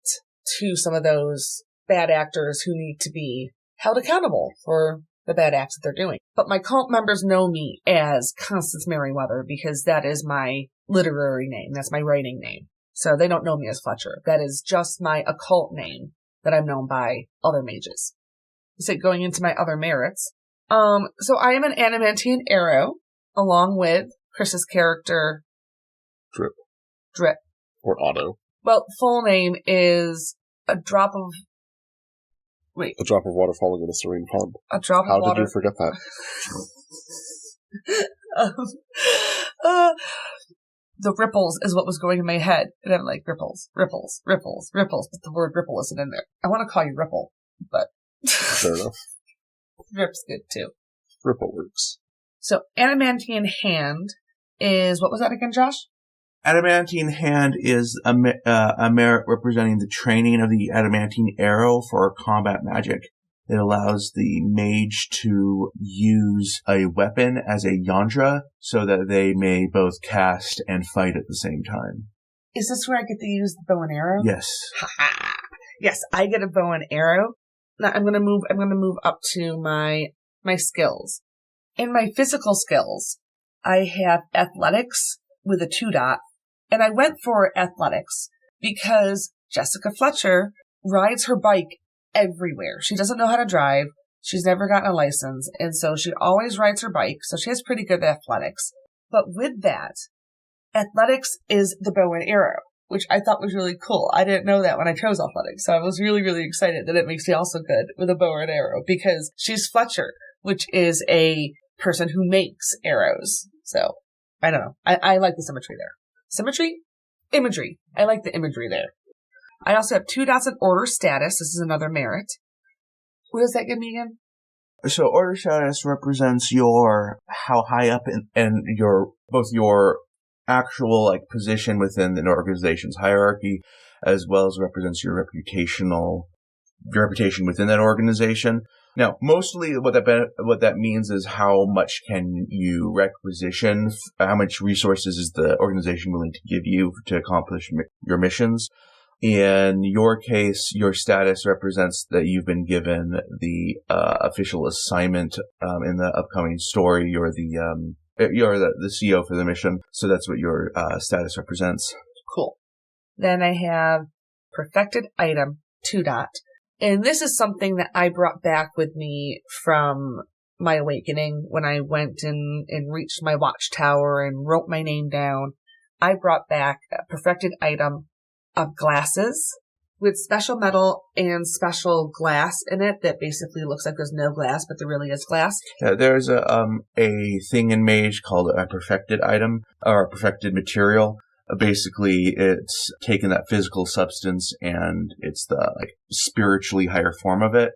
to some of those bad actors who need to be held accountable for the bad acts that they're doing. But my cult members know me as Constance Merriweather because that is my literary name. That's my writing name. So they don't know me as Fletcher. That is just my occult name that I'm known by other mages. So going into my other merits. So I am an adamantian arrow along with Chris's character Drip. Or Otto. Well, full name is A Drop of water falling in a serene pond. A drop How of water. did you forget that? The ripples is what was going in my head. And I'm like, ripples. But the word ripple isn't in there. I want to call you Ripple, but... Fair enough. Rip's good too. Ripple works. So, Adamantian Hand is... What was that again, Josh? Adamantine Hand is a merit representing the training of the adamantine arrow for combat magic. It allows the mage to use a weapon as a yantra so that they may both cast and fight at the same time. Is this where I get to use the bow and arrow? Yes. Yes, I get a bow and arrow. Now I'm gonna move up to my skills. In my physical skills, I have athletics with a 2 dot, and I went for athletics because Jessica Fletcher rides her bike everywhere. She doesn't know how to drive. She's never gotten a license, and so she always rides her bike, so she has pretty good athletics. But with that, athletics is the bow and arrow, which I thought was really cool. I didn't know that when I chose athletics, so I was really, really excited that it makes me also good with a bow and arrow, because she's Fletcher, which is a person who makes arrows. So, I don't know. I like the symmetry there. Symmetry? Imagery. I like the imagery there. I also have 2 dots in order status. This is another merit. What does that give me again? So order status represents how high up in both your actual position within an organization's hierarchy, as well as represents your reputation within that organization. Now, mostly what that means is how much can you requisition, how much resources is the organization willing to give you to accomplish your missions. In your case, your status represents that you've been given the official assignment in the upcoming story. You're the CEO for the mission, so that's what your status represents. Cool. Then I have perfected item 2 dot. And this is something that I brought back with me from my awakening when I went and reached my watchtower and wrote my name down. I brought back a perfected item of glasses with special metal and special glass in it that basically looks like there's no glass, but there really is glass. Yeah, there's a thing in Mage called a perfected item or a perfected material. Basically, it's taken that physical substance and it's the spiritually higher form of it.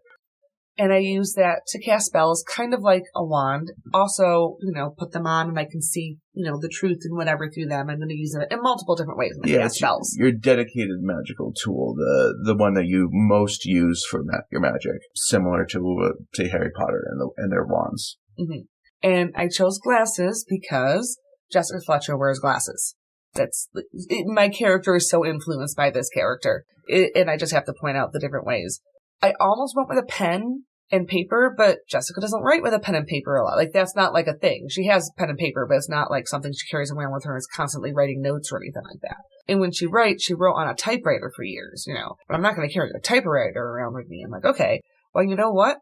And I use that to cast spells, kind of like a wand. Also, put them on and I can see, the truth and whatever through them. I'm going to use them in multiple different ways when I cast spells. Your dedicated magical tool, the one that you most use for your magic, similar to Harry Potter and their wands. Mm-hmm. And I chose glasses because Jessica Fletcher wears glasses. My character is so influenced by this character, and I just have to point out the different ways. I almost went with a pen and paper, but Jessica doesn't write with a pen and paper a lot. That's not a thing. She has pen and paper, but it's not something she carries around with her and is constantly writing notes or anything like that. And when she writes, she wrote on a typewriter for years, But I'm not going to carry a typewriter around with me. I'm like, okay, well, you know what?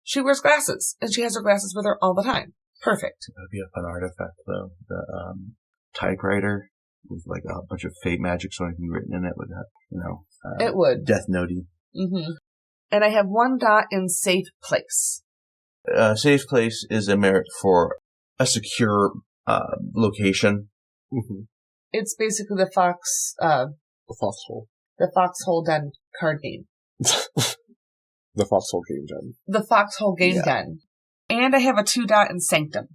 She wears glasses, and she has her glasses with her all the time. Perfect. That'd be a fun artifact, though. The typewriter with a bunch of fate magic, so anything written in it would have, it would. Death Note-y. Mm-hmm. And I have 1 dot in safe place. Safe place is a merit for a secure location. Mm-hmm. It's basically the Foxhole. The Foxhole Den card game. The Foxhole Game Den. The Foxhole Game Den. And I have a 2 dot in Sanctum.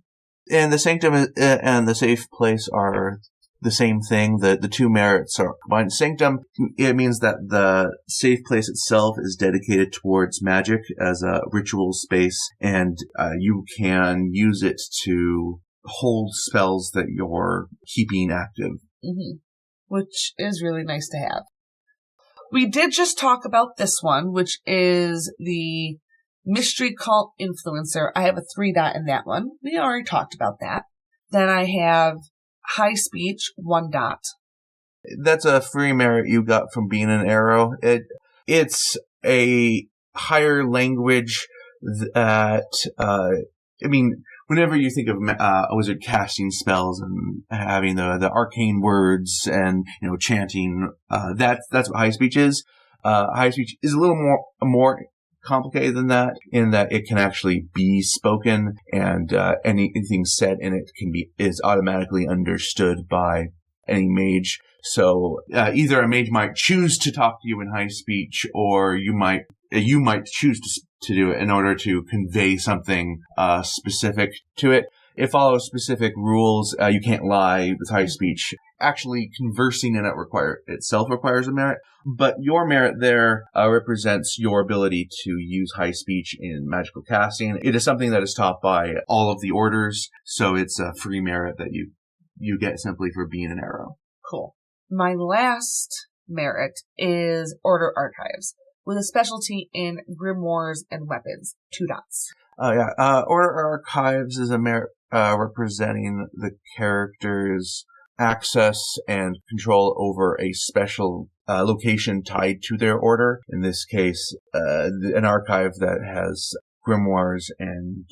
And the Sanctum and the safe place are the same thing. The 2 merits are combined. Sanctum, it means that the safe place itself is dedicated towards magic as a ritual space, and you can use it to hold spells that you're keeping active. Mm-hmm. Which is really nice to have. We did just talk about this one, which is the Mystery Cult Influencer. I have a 3 dot in that one. We already talked about that. Then I have High Speech, 1 dot. That's a free merit you got from being an arrow. It's a higher language that, whenever you think of a wizard casting spells and having the arcane words and, chanting, that's what high speech is. High speech is a little more complicated than that, in that it can actually be spoken, and anything said in it is automatically understood by any mage. So either a mage might choose to talk to you in high speech, or you might choose to do it in order to convey something specific to it. It follows specific rules. You can't lie with high speech. Actually, conversing in it itself requires a merit, but your merit there represents your ability to use high speech in magical casting. It is something that is taught by all of the orders, so it's a free merit that you get simply for being an arrow. Cool. My last merit is Order Archives, with a specialty in grimoires and weapons. 2 dots. Oh, yeah. Order Archives is a merit representing the character's access and control over a special location tied to their order. In this case, an archive that has grimoires and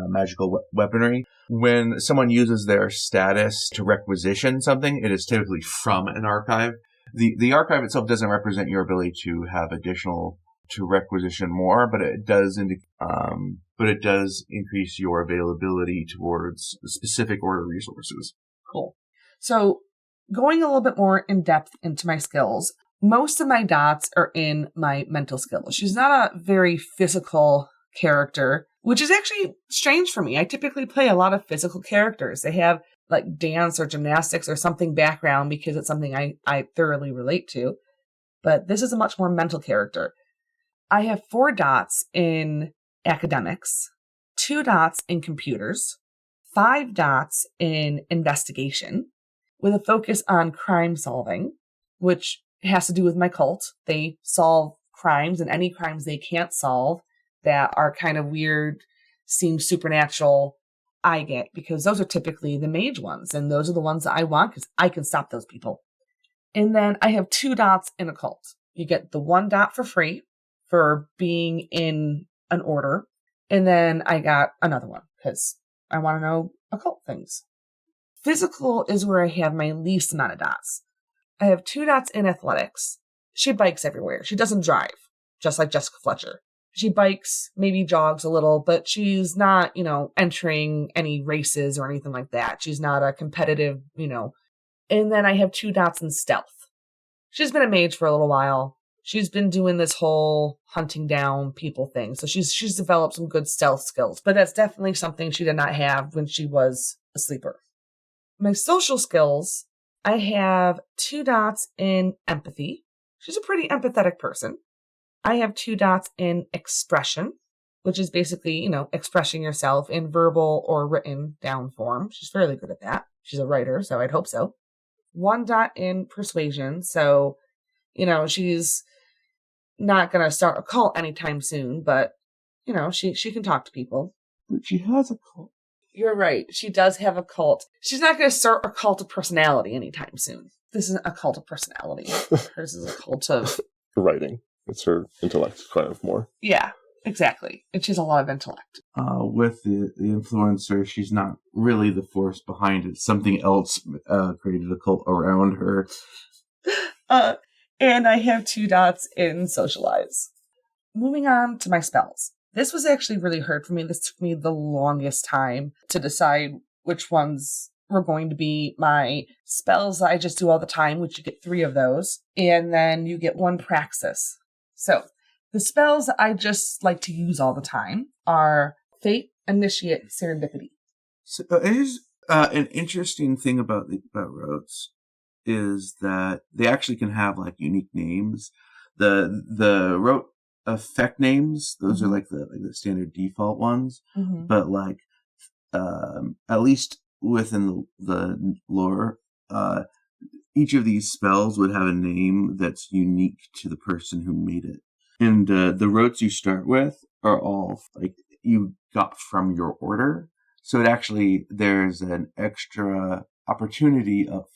magical weaponry. When someone uses their status to requisition something, it is typically from an archive. The archive itself doesn't represent your ability to have additional to requisition more, but it does increase your availability towards specific order resources. Cool. So going a little bit more in depth into my skills, most of my dots are in my mental skills. She's not a very physical character, which is actually strange for me. I typically play a lot of physical characters. They have like dance or gymnastics or something background because it's something I thoroughly relate to. But this is a much more mental character. I have 4 dots in academics, 2 dots in computers, 5 dots in investigation, with a focus on crime solving, which has to do with my cult. They solve crimes, and any crimes they can't solve that are kind of weird, seem supernatural, I get, because those are typically the mage ones, and those are the ones that I want because I can stop those people. And then I have 2 dots in occult. You get the 1 dot for free for being in an order, and then I got another one because I want to know occult things. Physical is where I have my least amount of dots. I have 2 dots in athletics. She bikes everywhere. She doesn't drive, just like Jessica Fletcher. She bikes, maybe jogs a little, but she's not, entering any races or anything like that. She's not a competitive, And then I have 2 dots in stealth. She's been a mage for a little while. She's been doing this whole hunting down people thing. So she's developed some good stealth skills, but that's definitely something she did not have when she was a sleeper. My social skills, I have 2 dots in empathy. She's a pretty empathetic person. I have 2 dots in expression, which is basically, expressing yourself in verbal or written down form. She's fairly good at that. She's a writer, so I'd hope so. 1 dot in persuasion. So, she's not going to start a cult anytime soon, but, she can talk to people. But she has a cult. You're right. She does have a cult. She's not going to start a cult of personality anytime soon. This isn't a cult of personality. Hers is a cult of writing. It's her intellect kind of more. Yeah, exactly. And she has a lot of intellect. With the influencer, she's not really the force behind it. Something else created a cult around her. And I have 2 dots in socialize. Moving on to my spells. This was actually really hard for me. This took me the longest time to decide which ones were going to be my spells that I just do all the time, which you get 3 of those. And then you get 1 praxis. So the spells I just like to use all the time are Fate, Initiate, Serendipity. So here's an interesting thing about rotes is that they actually can have like unique names. The rote effect names, those are like the standard default ones, but like at least within the lore, each of these spells would have a name that's unique to the person who made it. And the rotes you start with are all like you got from your order. So it actually, there's an extra opportunity of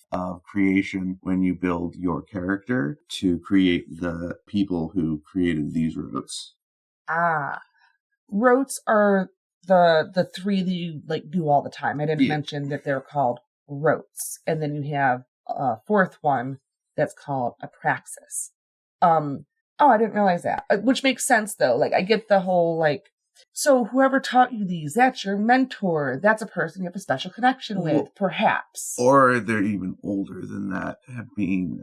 creation when you build your character to create the people who created these rotes. Rotes are the 3 that you like do all the time. I didn't mention that they're called rotes. And then you have a 4th one that's called a praxis. I didn't realize that. Which makes sense though. Like I get the whole so whoever taught you these, that's your mentor. That's a person you have a special connection with, perhaps. Or they're even older than that, being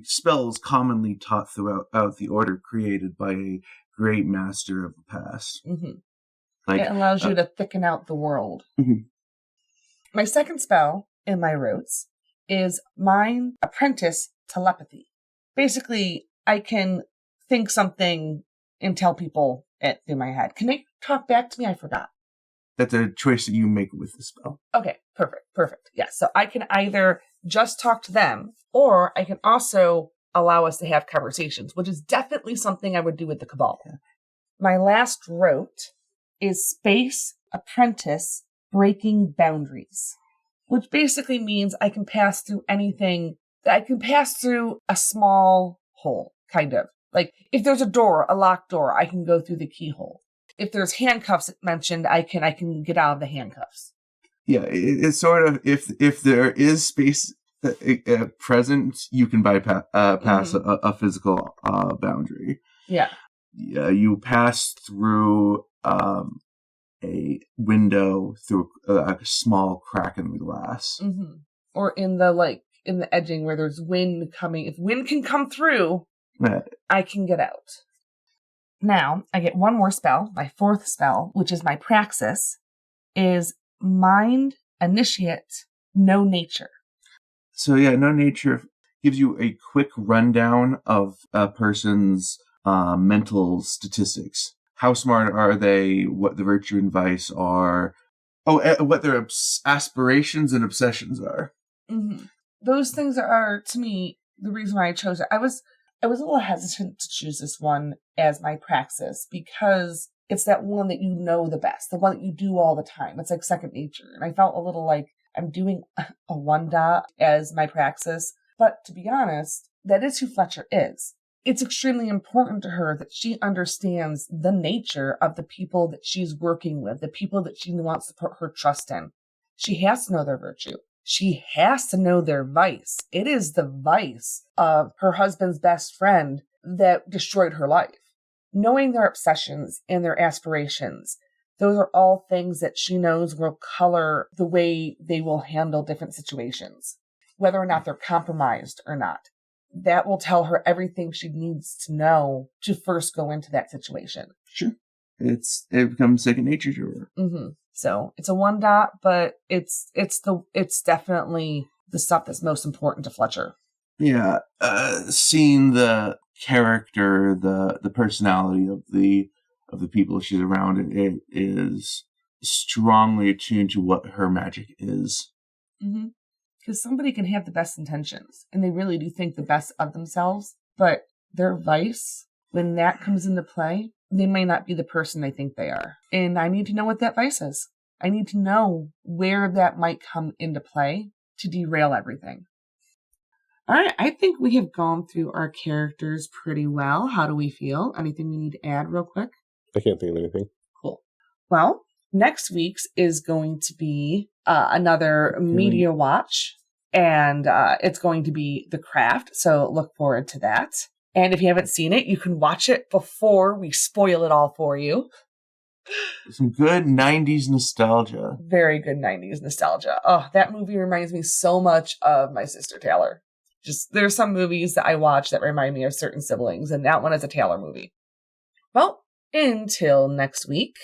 spells commonly taught throughout the order created by a great master of the past. Like, it allows you to thicken out the world. My second spell in my rotes is Mind Apprentice Telepathy. Basically, I can think something and tell people it through my head. Can they talk back to me? I forgot. That's a choice that you make with the spell. Okay, perfect. Yes, so I can either just talk to them, or I can also allow us to have conversations, which is definitely something I would do with the Cabal. My last rote is Space Apprentice Breaking Boundaries, which basically means I can pass through anything. I can pass through a small hole, kind of. Like, if there's a door, a locked door, I can go through the keyhole. If there's handcuffs mentioned, I can get out of the handcuffs. Yeah, it's sort of, if there is space present, you can bypass a physical boundary. Yeah. You pass through a window through a small crack in the glass. Mm-hmm. Or in the edging where there's wind coming. If wind can come through, I can get out. Now, I get one more spell. My fourth spell, which is my Praxis, is Mind Initiate No Nature. So yeah, No Nature gives you a quick rundown of a person's mental statistics. How smart are they? What the virtue and vice are? What their aspirations and obsessions are. Mm-hmm. Those things are, to me, the reason why I chose it. I was a little hesitant to choose this one as my Praxis because it's that one that you know the best, the one that you do all the time. It's like second nature. And I felt a little like I'm doing a 1 dot as my Praxis. But to be honest, that is who Fletcher is. It's extremely important to her that she understands the nature of the people that she's working with, the people that she wants to put her trust in. She has to know their virtue. She has to know their vice. It is the vice of her husband's best friend that destroyed her life. Knowing their obsessions and their aspirations, those are all things that she knows will color the way they will handle different situations, whether or not they're compromised or not. That will tell her everything she needs to know to first go into that situation. Sure. It becomes second nature to her. Mm-hmm. So it's a 1 dot, but it's definitely the stuff that's most important to Fletcher. Yeah. Seeing the character, the personality of the people she's around, it is strongly attuned to what her magic is. Mm-hmm. Because somebody can have the best intentions, and they really do think the best of themselves, but their vice, when that comes into play, they may not be the person they think they are. And I need to know what that vice is. I need to know where that might come into play to derail everything. All right, I think we have gone through our characters pretty well. How do we feel? Anything we need to add real quick? I can't think of anything. Cool. Well, next week's is going to be another media watch, and it's going to be The Craft, so look forward to that. And if you haven't seen it, you can watch it before we spoil it all for you. Some good 90s nostalgia. Very good 90s nostalgia. Oh, that movie reminds me so much of my sister Taylor. Just there's some movies that I watch that remind me of certain siblings, and that one is a Taylor movie. Well, until next week,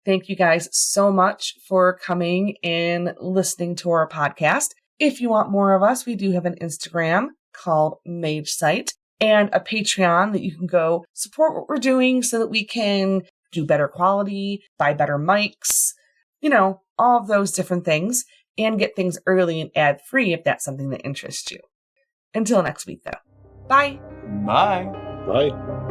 thank you guys so much for coming and listening to our podcast. If you want more of us, we do have an Instagram called Mage Site and a Patreon that you can go support what we're doing so that we can do better quality, buy better mics, all of those different things, and get things early and ad-free if that's something that interests you. Until next week, though. Bye. Bye. Bye.